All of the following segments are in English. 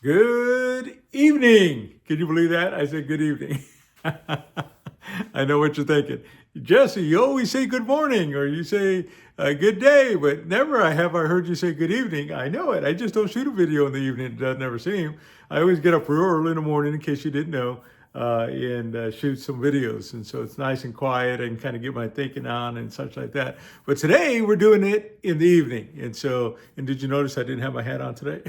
Good evening. Can you believe that? I said good evening. I know what you're thinking. Jesse, you always say good morning or you say good day, but never have I heard you say good evening. I know it. I just don't shoot a video in the evening. It doesn't ever seem. I always get up real early in the morning, in case you didn't know, and shoot some videos. And so it's nice and quiet and kind of get my thinking on and such like that. But today we're doing it in the evening. And did you notice I didn't have my hat on today?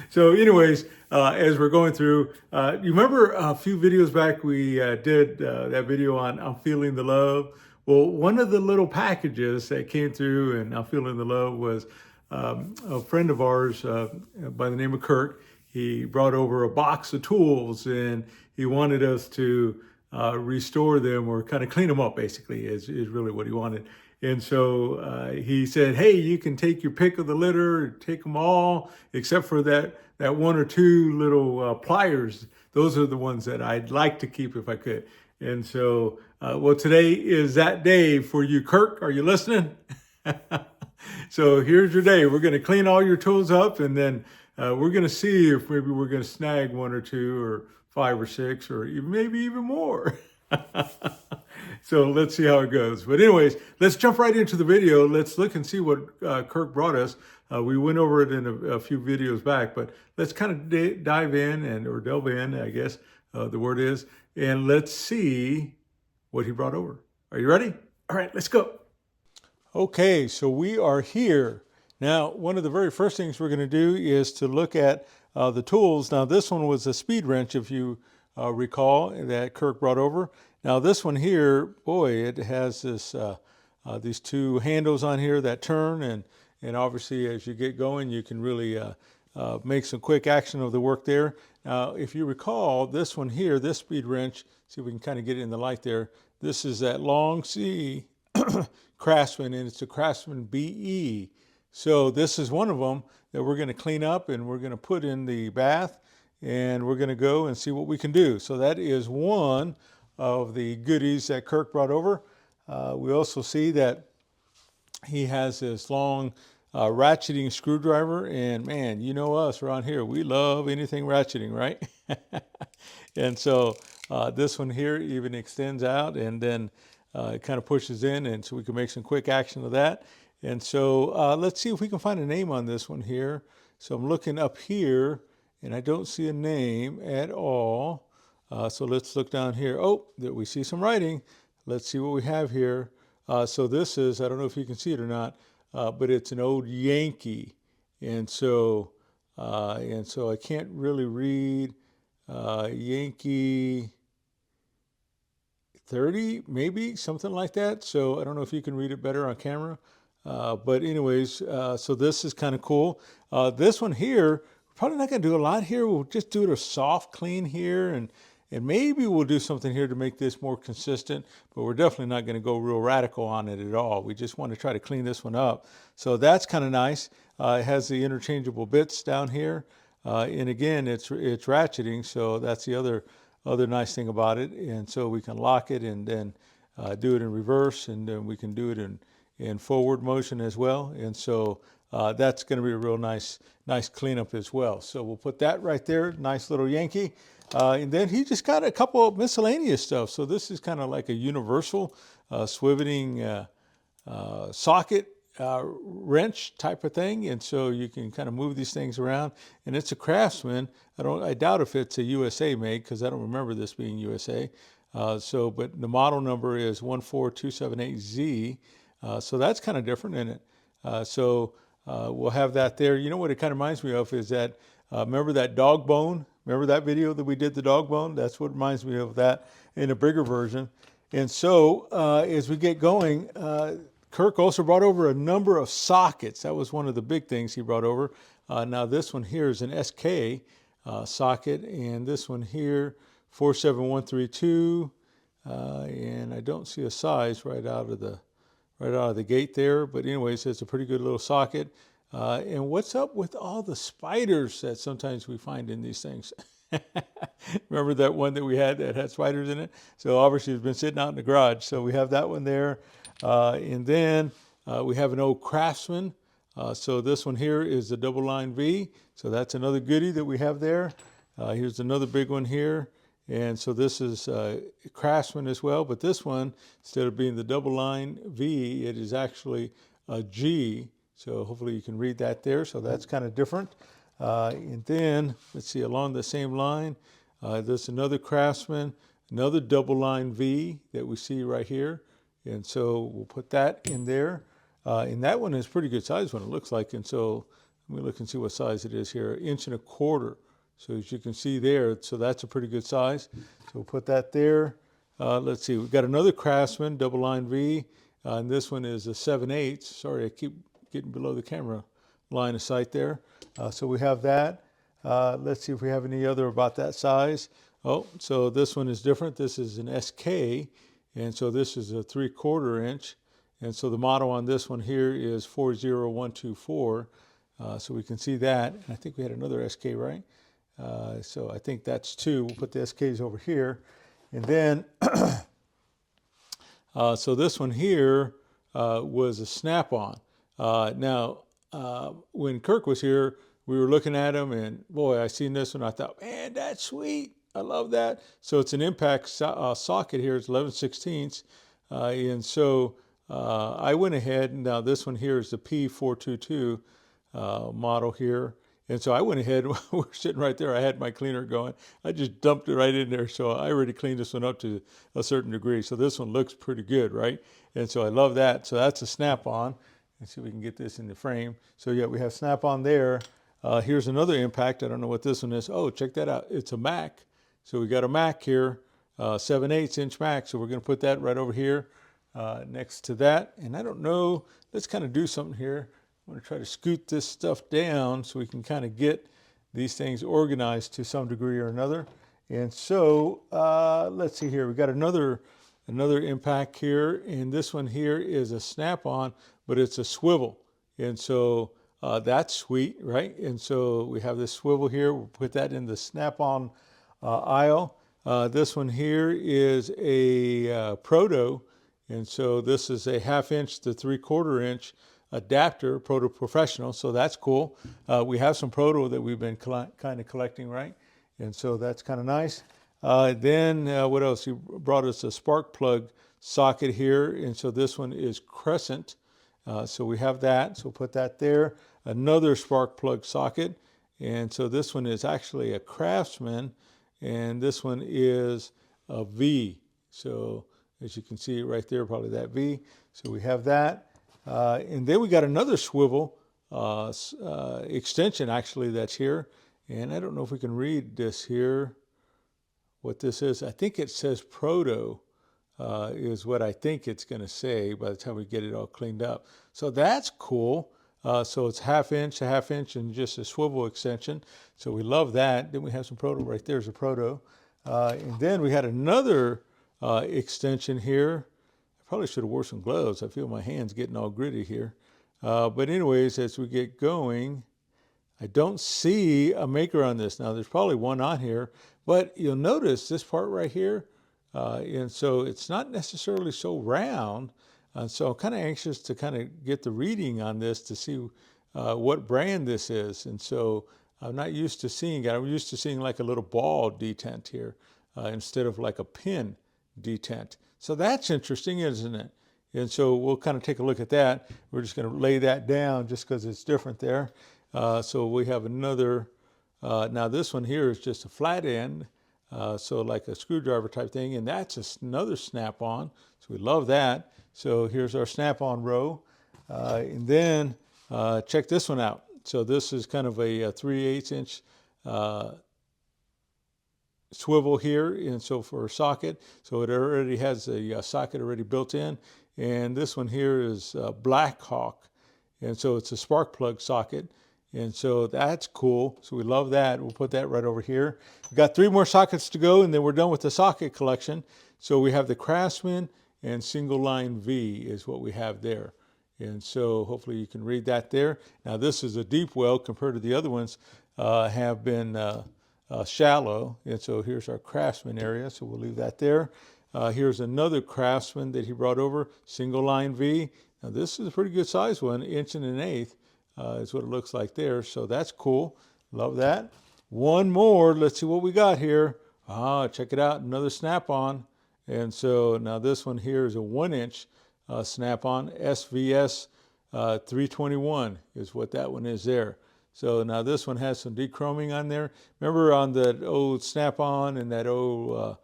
So anyways, as we're going through, you remember a few videos back we did that video on I'm Feeling the Love? Well, one of the little packages that came through and I'm Feeling the Love was a friend of ours by the name of Kirk. He brought over a box of tools and he wanted us to restore them or kind of clean them up, basically, is really what he wanted. And so he said, hey, you can take your pick of the litter, take them all, except for that one or two little pliers. Those are the ones that I'd like to keep if I could. And so, well, today is that day for you, Kirk. Are you listening? So here's your day. We're going to clean all your tools up, and then we're going to see if maybe we're going to snag one or two or five or six or maybe even more. So let's see how it goes. But anyways, let's jump right into the video. Let's look and see what Kirk brought us. We went over it in a few videos back, but let's kind of dive in or delve in, I guess the word is, and let's see what he brought over. Are you ready? All right, let's go. Okay, so we are here. Now, one of the very first things we're going to do is to look at the tools. Now, this one was a speed wrench, if you recall, that Kirk brought over. Now this one here, boy, it has this these two handles on here that turn, and obviously as you get going, you can really make some quick action of the work there. Now, if you recall, this one here, this speed wrench, see if we can kind of get it in the light there. This is that long C Craftsman, and it's a Craftsman BE. So this is one of them that we're going to clean up and we're going to put in the bath, and we're going to go and see what we can do. So that is one of the goodies that Kirk brought over. We also see that he has this long ratcheting screwdriver, and man, you know us around here, we love anything ratcheting, right? And so this one here even extends out, and then it kind of pushes in, and so we can make some quick action of that. And so let's see if we can find a name on this one here. So I'm looking up here, and I don't see a name at all. So let's look down here. Oh, there we see some writing. Let's see what we have here. So this is, I don't know if you can see it or not, but it's an old Yankee. And so I can't really read Yankee 30, maybe, something like that. So I don't know if you can read it better on camera. But anyways, so this is kind of cool. This one here, probably not going to do a lot here. We'll just do it a soft clean here, and maybe we'll do something here to make this more consistent, but we're definitely not going to go real radical on it at all. We just want to try to clean this one up. So that's kind of nice. It has the interchangeable bits down here. And again, it's ratcheting, so that's the other nice thing about it. And so we can lock it and then do it in reverse, and then we can do it in forward motion as well. And so that's going to be a real nice cleanup as well. So we'll put that right there, nice little Yankee. And then he just got a couple of miscellaneous stuff. So this is kind of like a universal swiveling socket wrench type of thing. And so you can kind of move these things around. And it's a Craftsman. I doubt if it's a USA made, because I don't remember this being USA. But the model number is 14278Z. So that's kind of different in it. We'll have that there. You know what it kind of reminds me of is that, remember that dog bone? Remember that video that we did, the dog bone? That's what reminds me of that in a bigger version. And so as we get going, Kirk also brought over a number of sockets. That was one of the big things he brought over. Now this one here is an SK socket, and this one here, 47132. And I don't see a size right out of the gate there. But anyways, it's a pretty good little socket. And what's up with all the spiders that sometimes we find in these things? Remember that one that we had that had spiders in it? So obviously it's been sitting out in the garage. So we have that one there. And then we have an old Craftsman So this one here is the double line V. So that's another goodie that we have there. Here's another big one here. And so this is Craftsman as well, but this one, instead of being the double line V, it is actually a G. So hopefully you can read that there. So that's kind of different. And then, let's see, along the same line, there's another Craftsman, another double line V that we see right here. And so we'll put that in there. And that one is pretty good size one, it looks like. And so let me look and see what size it is here, 1.25 inches. So as you can see there, so that's a pretty good size. So we'll put that there. Let's see, we've got another Craftsman, double line V. And this one is a 7/8. Sorry, I keep getting below the camera line of sight there. So we have that. Let's see if we have any other about that size. Oh, so this one is different. This is an SK. And so this is a 3/4 inch. And so the model on this one here is 40124. So we can see that. And I think we had another SK, right? So I think that's 2. We'll put the SKs over here. And then, so this one here was a snap-on. Now, when Kirk was here, we were looking at them, and boy, I seen this one. I thought, man, that's sweet. I love that. So it's an impact socket here. It's 11/16. And so I went ahead, and now this one here is the P422 model here. And so I went ahead, we're sitting right there. I had my cleaner going. I just dumped it right in there. So I already cleaned this one up to a certain degree. So this one looks pretty good, right? And so I love that. So that's a snap-on. Let's see if we can get this in the frame. So yeah, we have snap-on there. Here's another impact. I don't know what this one is. Oh, check that out. It's a Mac. So we got a Mac here, 7/8 inch Mac. So we're going to put that right over here next to that. And I don't know, let's kind of do something here. I'm going to try to scoot this stuff down so we can kind of get these things organized to some degree or another. And so let's see here. We got another impact here, and this one here is a snap-on, but it's a swivel. And so that's sweet, right? And so we have this swivel here. We'll put that in the snap-on aisle. This one here is a Proto, and so this is a 1/2 inch to 3/4 inch adapter, Proto Professional, so that's cool. We have some Proto that we've been kind of collecting, right? And so that's kind of nice. Then what else? He brought us a spark plug socket here, and so this one is Crescent. So we have that, so we'll put that there. Another spark plug socket, and so this one is actually a Craftsman, and this one is a V. So as you can see right there, probably that V. So we have that. And then we got another swivel extension actually that's here. And I don't know if we can read this here, what this is. I think it says Proto is what I think it's going to say by the time we get it all cleaned up. So that's cool. So it's 1/2 inch, 1/2 inch, and just a swivel extension. So we love that. Then we have some Proto right there's a Proto. And then we had another extension here. Probably should have wore some gloves. I feel my hands getting all gritty here. But anyways, as we get going, I don't see a maker on this. Now, there's probably one on here, but you'll notice this part right here. And so it's not necessarily so round. And so I'm kind of anxious to kind of get the reading on this to see what brand this is. And so I'm not used to seeing it. I'm used to seeing like a little ball detent here instead of like a pin detent. So that's interesting, isn't it? And so we'll kind of take a look at that. We're just going to lay that down just because it's different there. So we have another, now this one here is just a flat end, so like a screwdriver type thing, and that's another snap-on. So we love that. So here's our snap-on row. And then check this one out. So this is kind of a 3/8 inch swivel here, and so for a socket, so it already has a socket already built in. And this one here is Black Hawk, and so it's a spark plug socket, and so that's cool. So we love that. We'll put that right over here. We've got 3 more sockets to go, and then we're done with the socket collection. So we have the Craftsman and single line V is what we have there. And so hopefully you can read that there. Now this is a deep well compared to the other ones have been shallow. And so here's our Craftsman area, so we'll leave that there. Here's another Craftsman that he brought over, single line V. Now this is a pretty good size one, 1 1/8 inch. is what it looks like there. So that's cool. Love that. One more. Let's see what we got here. Check it out. Another snap-on. And so now this one here is a 1-inch snap-on. SVS 321 is what that one is there. So now this one has some dechroming on there. Remember on that old snap-on and that old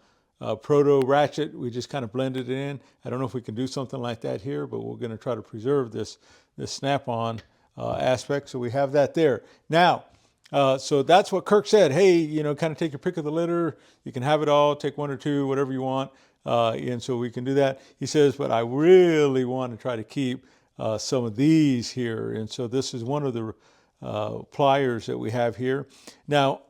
Proto ratchet, we just kind of blended it in. I don't know if we can do something like that here, but we're going to try to preserve this snap-on aspect. So we have that there. Now, so that's what Kirk said. Hey, you know, kind of take your pick of the litter. You can have it all, take one or two, whatever you want. And so we can do that. He says, but I really want to try to keep some of these here. And so this is one of the pliers that we have here. Now,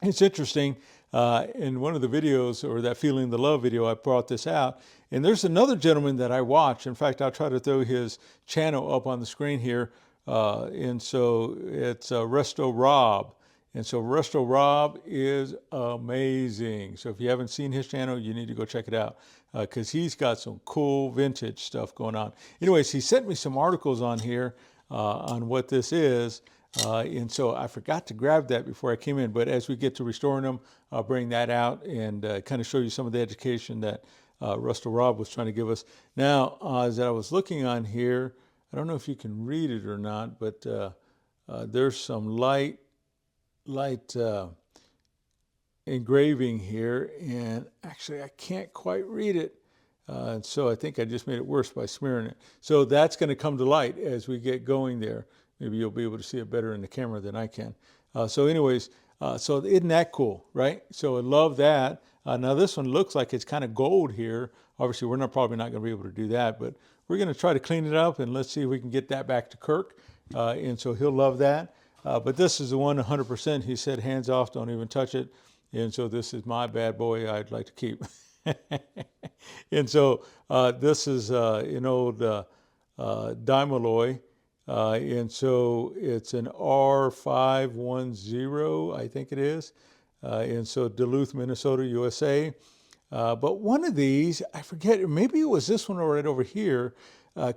it's interesting. In one of the videos, or that Feeling the Love video, I brought this out. And there's another gentleman that I watch. In fact, I'll try to throw his channel up on the screen here. And so it's Resto Rob. And so Resto Rob is amazing. So if you haven't seen his channel, you need to go check it out because he's got some cool vintage stuff going on. Anyways, he sent me some articles on here on what this is. And so I forgot to grab that before I came in. But as we get to restoring them, I'll bring that out and kind of show you some of the education that Resto Rob was trying to give us. Now, as I was looking on here, I don't know if you can read it or not, but there's some light engraving here, and actually I can't quite read it. So I think I just made it worse by smearing it. So that's going to come to light as we get going there. Maybe you'll be able to see it better in the camera than I can. So anyways, so isn't that cool, right? So I love that. Now this one looks like it's kind of gold here. Obviously, we're probably not going to be able to do that, but we're going to try to clean it up, and let's see if we can get that back to Kirk. And so he'll love that. But this is the one 100%. He said, hands off, don't even touch it. And so this is my bad boy I'd like to keep. And so this is an old Diamalloy. And so it's an R510, I think it is. And so Duluth, Minnesota, USA. But one of these, I forget, maybe it was this one right over here.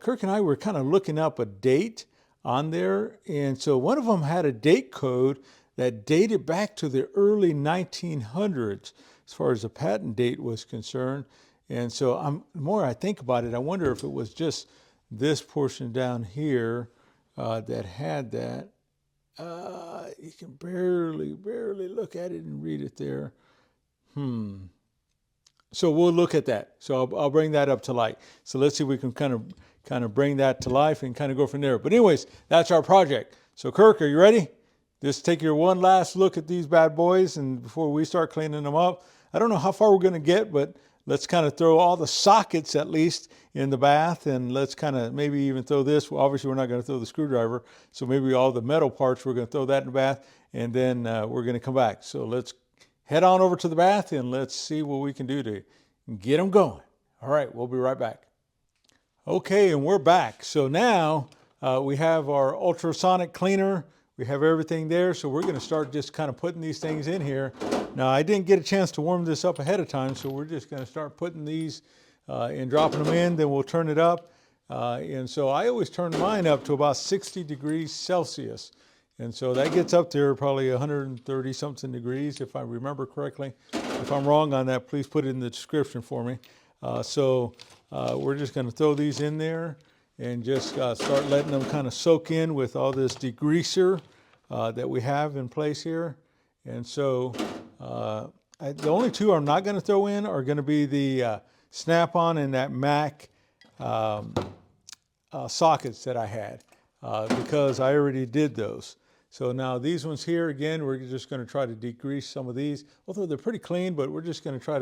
Kirk and I were kind of looking up a date on there. And so one of them had a date code that dated back to the early 1900s as far as the patent date was concerned. And so the more I think about it, I wonder if it was just this portion down here that had that. You can barely look at it and read it there. So we'll look at that. So I'll bring that up to light. So let's see if we can kind of bring that to life and kind of go from there. But anyways, that's our project. So Kirk, are you ready? Just take your one last look at these bad boys, and before we start cleaning them up. I don't know how far we're going to get, but let's kind of throw all the sockets at least in the bath, and let's kind of maybe even throw this. Well, obviously, we're not going to throw the screwdriver, so maybe all the metal parts, we're going to throw that in the bath, and then we're going to come back. So let's head on over to the bath, and let's see what we can do to get them going. All right, we'll be right back. Okay, and we're back. So now we have our ultrasonic cleaner. We have everything there, so we're going to start just kind of putting these things in here. Now, I didn't get a chance to warm this up ahead of time, so we're just going to start putting these and dropping them in, then we'll turn it up. And so I always turn mine up to about 60 degrees Celsius. And so that gets up there probably 130 something degrees, if I remember correctly. If I'm wrong on that, please put it in the description for me. So we're just going to throw these in there and just start letting them kind of soak in with all this degreaser that we have in place here. And so the only two I'm not going to throw in are going to be the snap-on and that Mac sockets that I had because I already did those. So now these ones here, again, we're just going to try to degrease some of these. Although they're pretty clean, but we're just going to try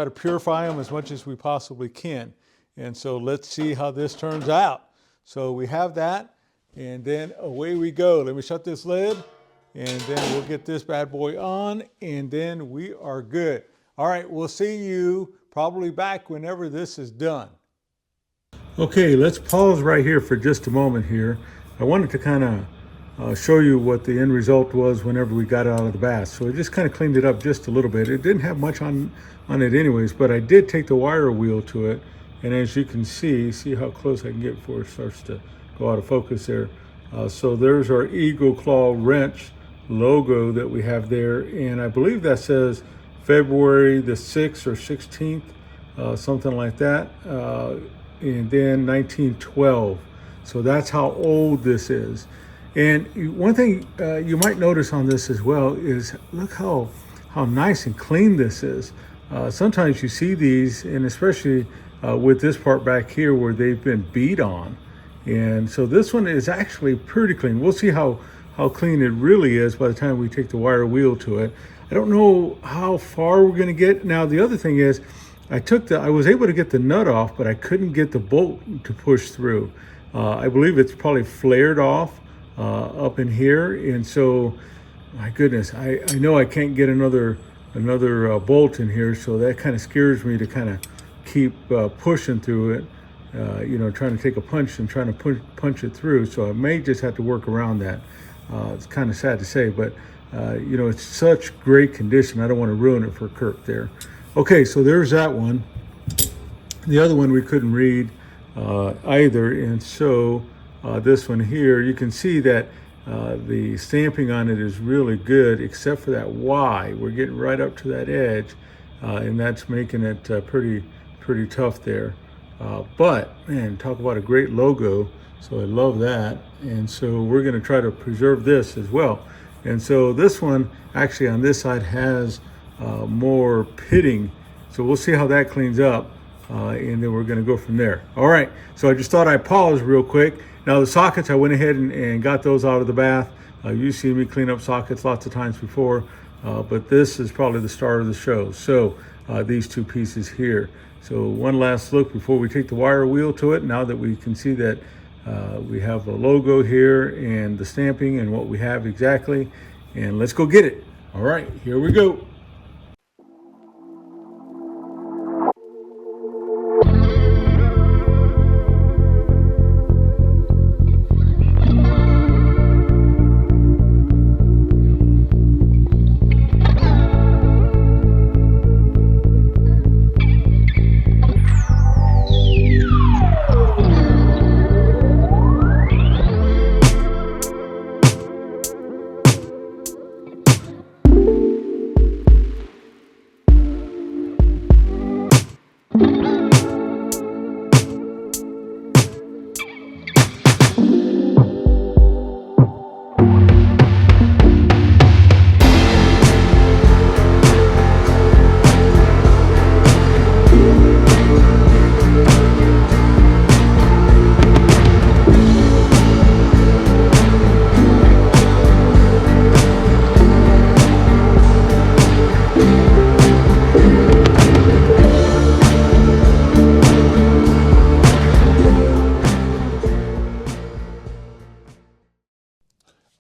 to purify them as much as we possibly can. And so let's see how this turns out. So we have that, and then away we go. Let me shut this lid, and then we'll get this bad boy on, and then we are good. All right, we'll see you probably back whenever this is done. Okay, let's pause right here for just a moment here. I wanted to kind of show you what the end result was whenever we got it out of the bath. So I just kind of cleaned it up just a little bit. It didn't have much on it anyways, but I did take the wire wheel to it. And as you can see how close I can get before it starts to go out of focus there. So there's our Eagle Claw wrench logo that we have there, and I believe that says February the 6th or 16th, something like that, and then 1912. So that's how old this is. And one thing you might notice on this as well is look how nice and clean this is. Sometimes you see these, and especially with this part back here where they've been beat on. And so this one is actually pretty clean. We'll see how clean it really is by the time we take the wire wheel to it. I don't know how far we're going to get. Now, the other thing is I was able to get the nut off, but I couldn't get the bolt to push through. I believe it's probably flared off up in here. And so, my goodness, I know I can't get another bolt in here. So that kind of scares me to kind of keep pushing through it. Trying to take a punch and trying to punch it through. So I may just have to work around that. It's kind of sad to say, but it's such great condition. I don't want to ruin it for Kirk there. Okay, so there's that one. The other one we couldn't read either, and so this one here, you can see that the stamping on it is really good, except for that Y. We're getting right up to that edge, and that's making it pretty tough there. But man, talk about a great logo. So I love that. And so we're going to try to preserve this as well. And so this one actually on this side has more pitting. So we'll see how that cleans up. And then we're going to go from there. All right. So I just thought I'd pause real quick. Now the sockets, I went ahead and got those out of the bath. You've seen me clean up sockets lots of times before. But this is probably the start of the show. So these two pieces here. So one last look before we take the wire wheel to it, now that we can see that we have the logo here and the stamping and what we have exactly. And let's go get it. All right, here we go.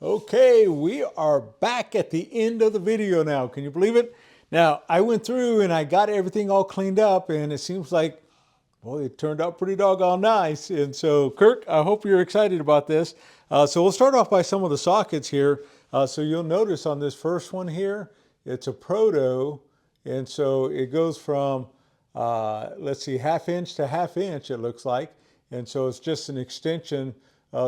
Okay, we are back at the end of the video now. Can you believe it? Now, I went through and I got everything all cleaned up, and it seems like, well, it turned out pretty doggone nice. And so, Kirk, I hope you're excited about this. So we'll start off by some of the sockets here. So you'll notice on this first one here, it's a Proto, and so it goes from, let's see, 1/2 inch to 1/2 inch, it looks like. And so it's just an extension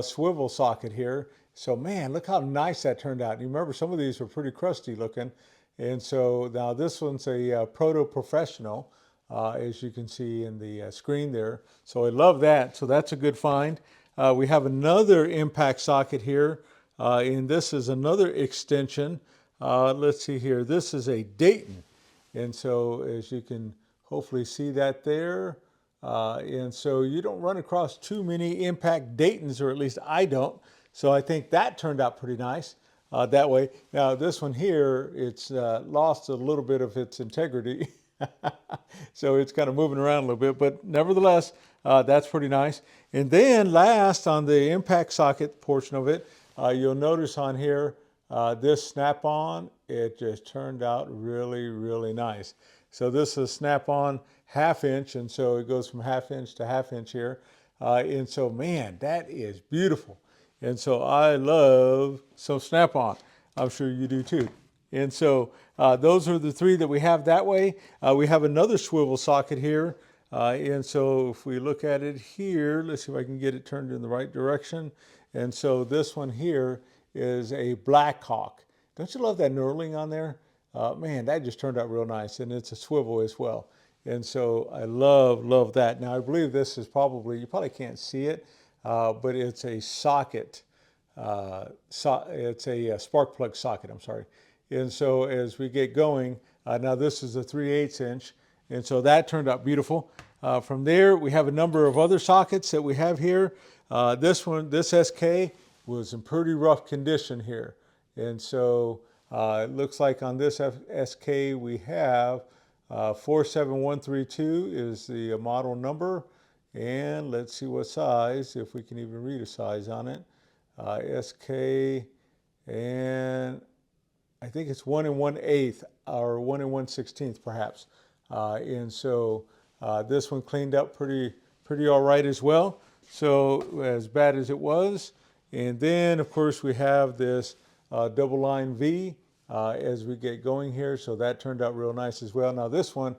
swivel socket here. So man, look how nice that turned out. You remember some of these were pretty crusty looking. And so now this one's a Proto Professional, as you can see in the screen there. So I love that. So that's a good find. We have another impact socket here. And this is another extension. Let's see here. This is a Dayton. And so as you can hopefully see that there. And so you don't run across too many impact Daytons, or at least I don't. So I think that turned out pretty nice that way. Now this one here, it's lost a little bit of its integrity. So it's kind of moving around a little bit, but nevertheless, that's pretty nice. And then last, on the impact socket portion of it, you'll notice on here, this snap-on, it just turned out really, really nice. So this is snap-on 1/2 inch, and so it goes from 1/2 inch to 1/2 inch here. And so, man, that is beautiful. And so I love some snap-on. I'm sure you do too. And so those are the three that we have that way. We have another swivel socket here. And so if we look at it here, let's see if I can get it turned in the right direction. And so this one here is a Black Hawk. Don't you love that knurling on there? Man, that just turned out real nice, and it's a swivel as well. And so I love that. Now I believe this is probably, you probably can't see it, but it's a socket. It's a spark plug socket, I'm sorry. And so as we get going, now this is a 3/8 inch, and so that turned out beautiful. From there, we have a number of other sockets that we have here. This SK was in pretty rough condition here. And so it looks like on this SK we have 47132 is the model number. And let's see what size, if we can even read a size on it. SK, and I think it's 1 1/8 or 1 1/16 perhaps. And so this one cleaned up pretty all right as well. So as bad as it was. And then of course we have this double line V as we get going here. So that turned out real nice as well. Now this one,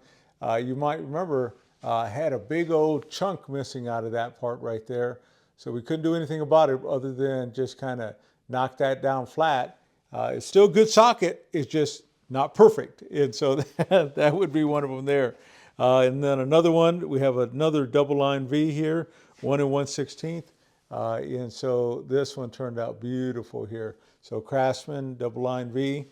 you might remember, had a big old chunk missing out of that part right there. So we couldn't do anything about it other than just kind of knock that down flat. It's still a good socket, it's just not perfect. And so that would be one of them there. And then another one, we have another double line V here, 1 1/16. And so this one turned out beautiful here. So Craftsman, double line V.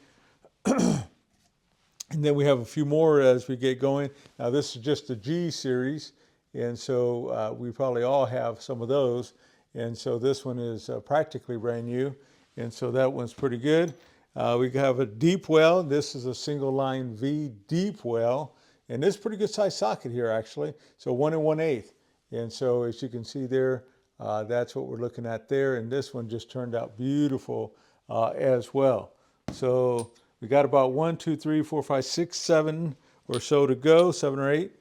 And then we have a few more as we get going. Now this is just the G series. And so we probably all have some of those. And so this one is practically brand new. And so that one's pretty good. We have a deep well. This is a single line V deep well. And this is a pretty good size socket here actually. So 1 1/8. And so as you can see there, that's what we're looking at there. And this one just turned out beautiful as well. So we got about 1, 2, 3, 4, 5, 6, 7 or so to go, 7 or 8.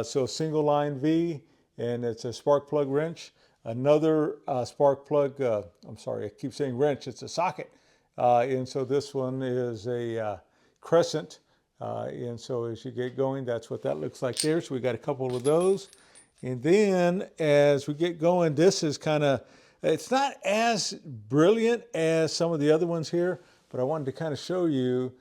So single line V, and it's a spark plug wrench. Another spark plug, I'm sorry, I keep saying wrench, it's a socket. And so this one is a crescent. And so as you get going, that's what that looks like there. So we got a couple of those. And then as we get going, this is kind of, it's not as brilliant as some of the other ones here, but I wanted to kind of show you,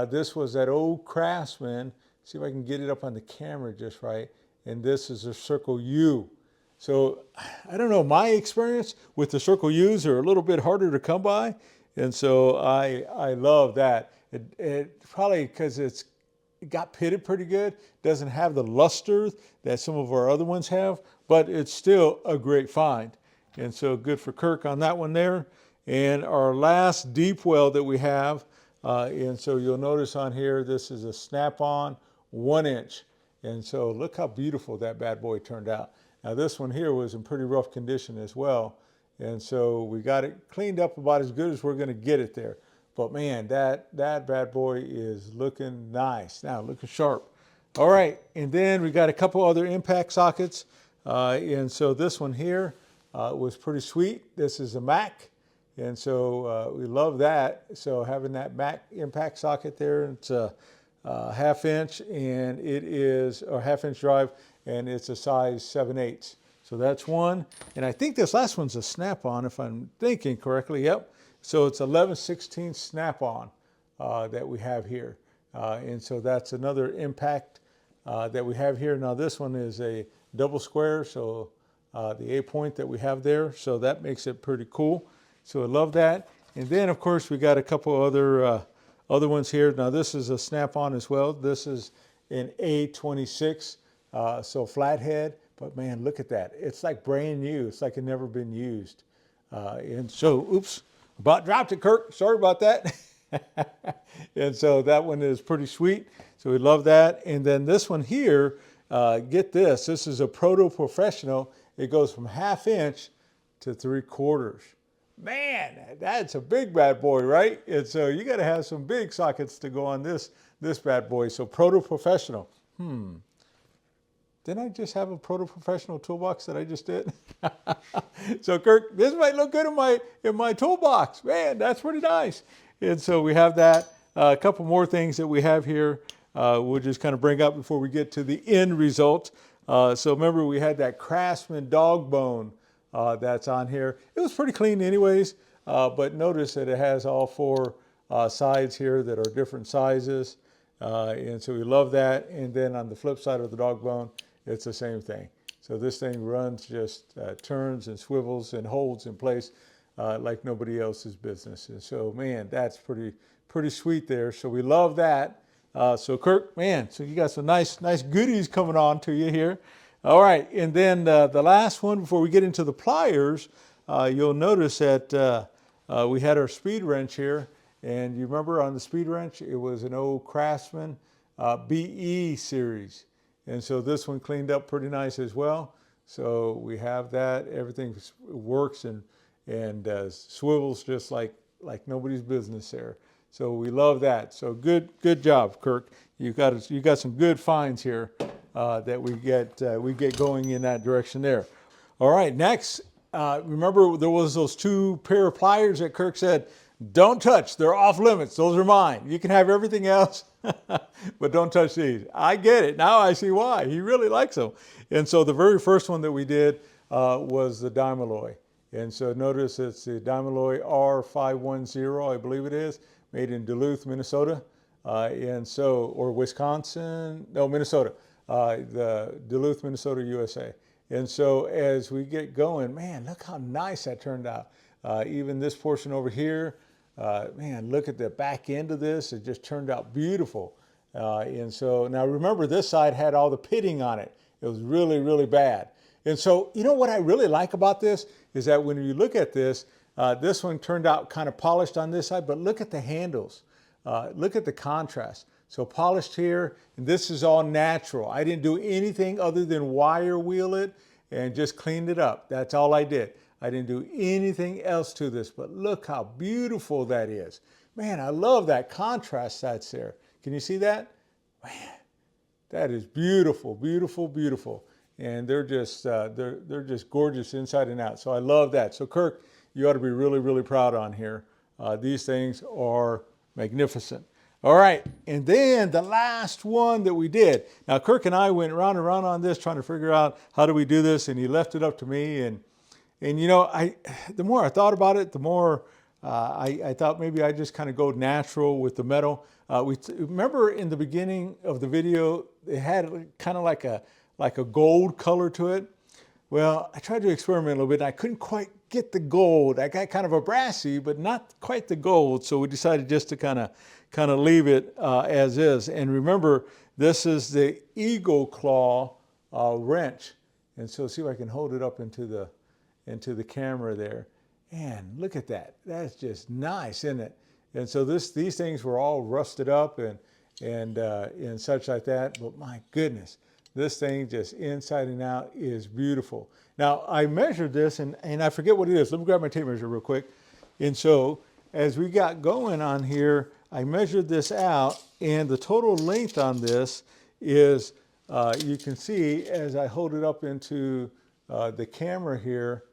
this was that old Craftsman. See if I can get it up on the camera just right. And this is a Circle U. So I don't know, my experience with the Circle U's are a little bit harder to come by. And so I love that. It probably because it got pitted pretty good, doesn't have the luster that some of our other ones have, but it's still a great find. And so good for Kirk on that one there. And our last deep well that we have, and so you'll notice on here, this is a snap-on 1 inch. And so look how beautiful that bad boy turned out. Now this one here was in pretty rough condition as well. And so we got it cleaned up about as good as we're gonna get it there. But man, that bad boy is looking nice. Now looking sharp. All right, and then we got a couple other impact sockets. And so this one here was pretty sweet. This is a Mac. And so we love that. So having that Mac impact socket there, it's a 1/2 inch, and it is a 1/2 inch drive, and it's a size 7/8. So that's one. And I think this last one's a snap-on, if I'm thinking correctly. Yep. So it's 11/16 snap-on that we have here. And so that's another impact that we have here. Now this one is a double square, so the A point that we have there. So that makes it pretty cool. So I love that. And then of course we got a couple other ones here. Now this is a snap-on as well. This is an A26, so flathead. But man, look at that. It's like brand new. It's like it never been used. And so, oops, about dropped it, Kirk. Sorry about that. And so that one is pretty sweet. So we love that. And then this one here, get this. This is a Proto Professional. It goes from 1/2 inch to 3/4. Man, that's a big bad boy, right? And so you got to have some big sockets to go on this bad boy. So Proto Professional. Didn't I just have a Proto Professional toolbox that I just did? So Kirk, this might look good in my toolbox. Man, that's pretty nice. And so we have that. A couple more things that we have here. We'll just kind of bring up before we get to the end result. So remember we had that Craftsman dog bone that's on here. It was pretty clean anyways, but notice that it has all four sides here that are different sizes. And so we love that. And then on the flip side of the dog bone, it's the same thing. So this thing runs, just turns and swivels and holds in place like nobody else's business. And so, man, that's pretty sweet there. So we love that. So Kirk, man, so you got some nice goodies coming on to you here. All right, and then the last one before we get into the pliers, you'll notice that we had our speed wrench here. And you remember on the speed wrench, it was an old Craftsman BE series. And so this one cleaned up pretty nice as well. So we have that. Everything works and swivels just like nobody's business there. So we love that. So good job, Kirk. You got some good finds here that we get going in that direction there. All right, next, remember there was those two pair of pliers that Kirk said, don't touch, they're off limits, those are mine. You can have everything else, but don't touch these. I get it, now I see why, he really likes them. And so the very first one that we did was the Diamalloy. And so notice it's the Diamalloy R510, I believe it is, made in Duluth, Minnesota. Or Wisconsin, no, Minnesota, the Duluth, Minnesota, USA. And so as we get going, man, look how nice that turned out. Even this portion over here, man, look at the back end of this. It just turned out beautiful. And so now remember, this side had all the pitting on it. It was really bad. And so, you know what I really like about this is that when you look at this, this one turned out kind of polished on this side, but look at the handles. Look at the contrast. So polished here, and this is all natural. I didn't do anything other than wire wheel it and just cleaned it up. That's all I did. I didn't do anything else to this, but look how beautiful that is. Man, I love that contrast that's there. Can you see that? Man, that is beautiful, beautiful. And they're just gorgeous inside and out. So I love that. So Kirk, you ought to be really proud on here. These things are magnificent. All right, and then the last one that we did. Now Kirk and I went round and round on this trying to figure out how do we do this, and he left it up to me. And you know, the more I thought about it, the more I thought maybe I just kind of go natural with the metal. Remember in the beginning of the video, it had kind of like a gold color to it. Well, I tried to experiment a little bit, and I couldn't quite get the gold. I got kind of a brassy, but not quite the gold. So we decided just to kind of leave it as is. And remember, this is the Eagle Claw wrench. And so see if I can hold it up into the camera there. And look at that. That's just nice, isn't it? And so these things were all rusted up and such like that. But my goodness, this thing just inside and out is beautiful. Now I measured this and I forget what it is. Let me grab my tape measure real quick. And so as we got going on here, I measured this out, and the total length on this is, you can see as I hold it up into the camera here,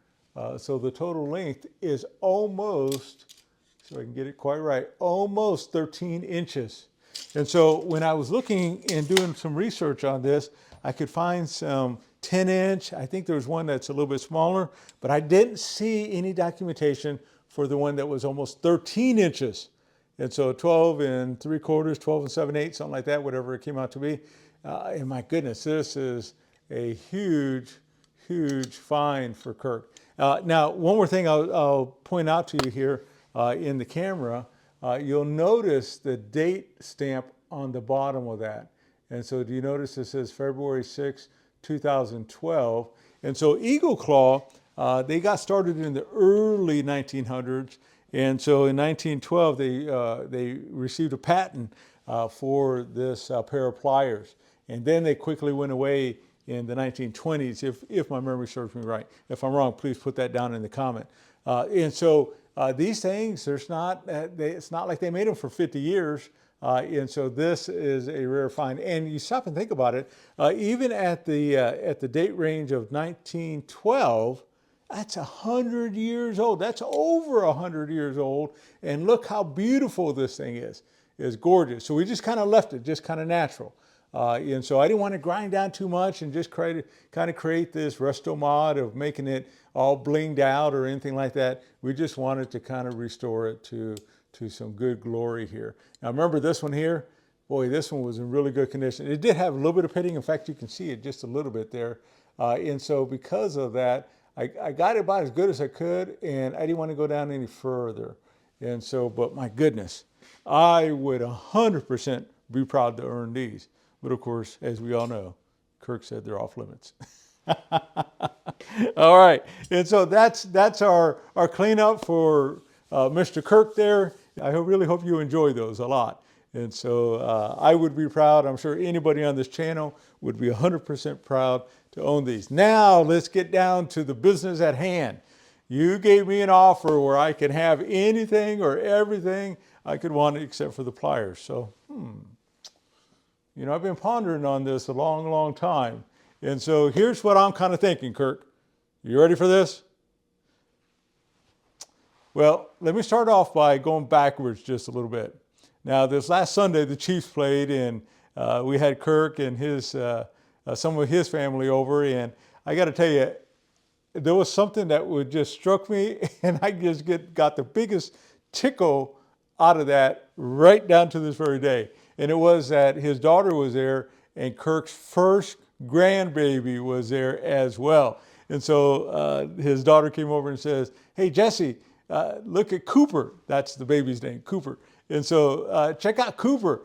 so the total length is almost, so I can get it quite right, almost 13 inches. And so when I was looking and doing some research on this, I could find some 10-inch. I think there was one that's a little bit smaller, but I didn't see any documentation for the one that was almost 13 inches. And so 12 3/4, 12 7/8, something like that, whatever it came out to be. And my goodness, this is a huge find for Kirk. Now, one more thing I'll point out to you here in the camera, you'll notice the date stamp on the bottom of that. And so do you notice it says February 6, 2012? And so Eagle Claw, they got started in the early 1900s. And so in 1912, they received a patent for this pair of pliers. And then they quickly went away in the 1920s, if my memory serves me right. If I'm wrong, please put that down in the comment. And so these things, it's not like they made them for 50 years. And so this is a rare find. And you stop and think about it, even at the date range of 1912, that's 100 years old. That's over 100 years old. And look how beautiful this thing is. It's gorgeous. So we just kind of left it just kind of natural. And so I didn't want to grind down too much and just kind of create this resto mod of making it all blinged out or anything like that. We just wanted to kind of restore it to some good glory here. Now remember this one here, boy, this one was in really good condition. It did have a little bit of pitting. In fact, you can see it just a little bit there. And so because of that, I got it about as good as I could, and I didn't want to go down any further. And so, but my goodness, I would 100% be proud to earn these. But of course, as we all know, Kirk said they're off limits. All right, and so that's our cleanup for Mr. Kirk there. I really hope you enjoy those a lot. And so I would be proud. I'm sure anybody on this channel would be 100% proud to own these. Now let's get down to the business at hand. You gave me an offer where I can have anything or everything I could want except for the pliers. So, you know, I've been pondering on this a long, long time. And so here's what I'm kind of thinking, Kirk. You ready for this? Well, let me start off by going backwards just a little bit. Now, this last Sunday, the Chiefs played, and we had Kirk and some of his family over. And I got to tell you, there was something that would just struck me, and I just got the biggest tickle out of that right down to this very day. And it was that his daughter was there, and Kirk's first grandbaby was there as well. And so his daughter came over and says, "Hey, Jesse, look at Cooper." That's the baby's name, Cooper. And so check out Cooper.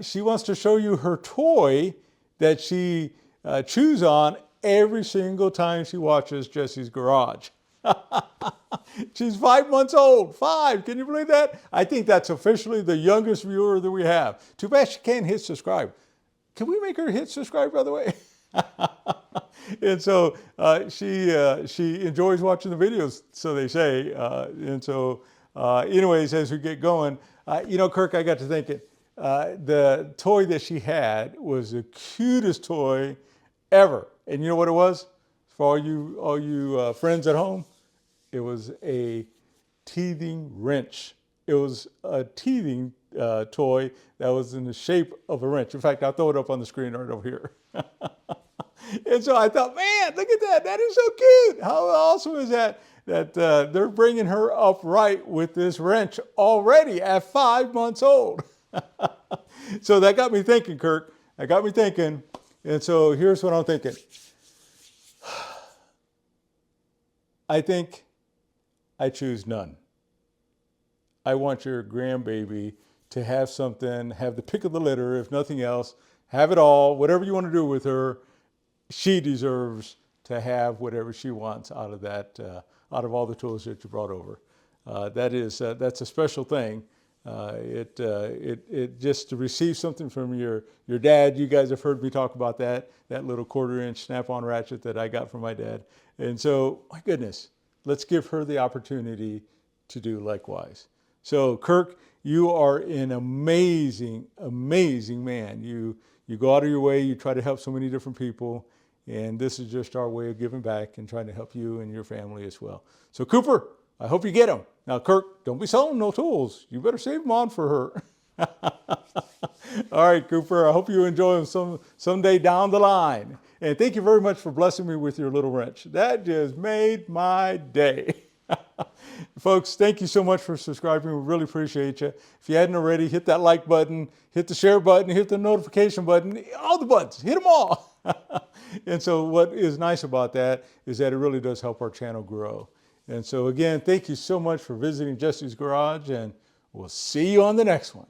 She wants to show you her toy that she chews on every single time she watches Jesse's Garage. She's 5 months old. 5. Can you believe that? I think that's officially the youngest viewer that we have. Too bad she can't hit subscribe. Can we make her hit subscribe, by the way? And so she enjoys watching the videos, so they say. And so anyways, as we get going, you know, Kirk, I got to thinking, the toy that she had was the cutest toy ever. And you know what it was? For all you friends at home, it was a teething wrench. It was a teething toy that was in the shape of a wrench. In fact, I'll throw it up on the screen right over here. And so I thought, man, look at that. That is so cute. How awesome is that? That they're bringing her up right with this wrench already at 5 months old. So that got me thinking, Kirk. That got me thinking. And so here's what I'm thinking. I think I choose none. I want your grandbaby to have something, have the pick of the litter, if nothing else, have it all, whatever you want to do with her. She deserves to have whatever she wants out of that, out of all the tools that you brought over. That's a special thing. It just to receive something from your dad. You guys have heard me talk about that little 1/4-inch snap-on ratchet that I got from my dad. And so, my goodness, let's give her the opportunity to do likewise. So, Kirk, you are an amazing, amazing man. You go out of your way. You try to help so many different people. And this is just our way of giving back and trying to help you and your family as well. So, Cooper, I hope you get them. Now, Kirk, don't be selling no tools. You better save them on for her. All right, Cooper, I hope you enjoy them someday down the line. And thank you very much for blessing me with your little wrench. That just made my day. Folks, thank you so much for subscribing. We really appreciate you. If you hadn't already, hit that like button, hit the share button, hit the notification button, all the buttons, hit them all. And so what is nice about that is that it really does help our channel grow. And so again, thank you so much for visiting Jesse's Garage, and we'll see you on the next one.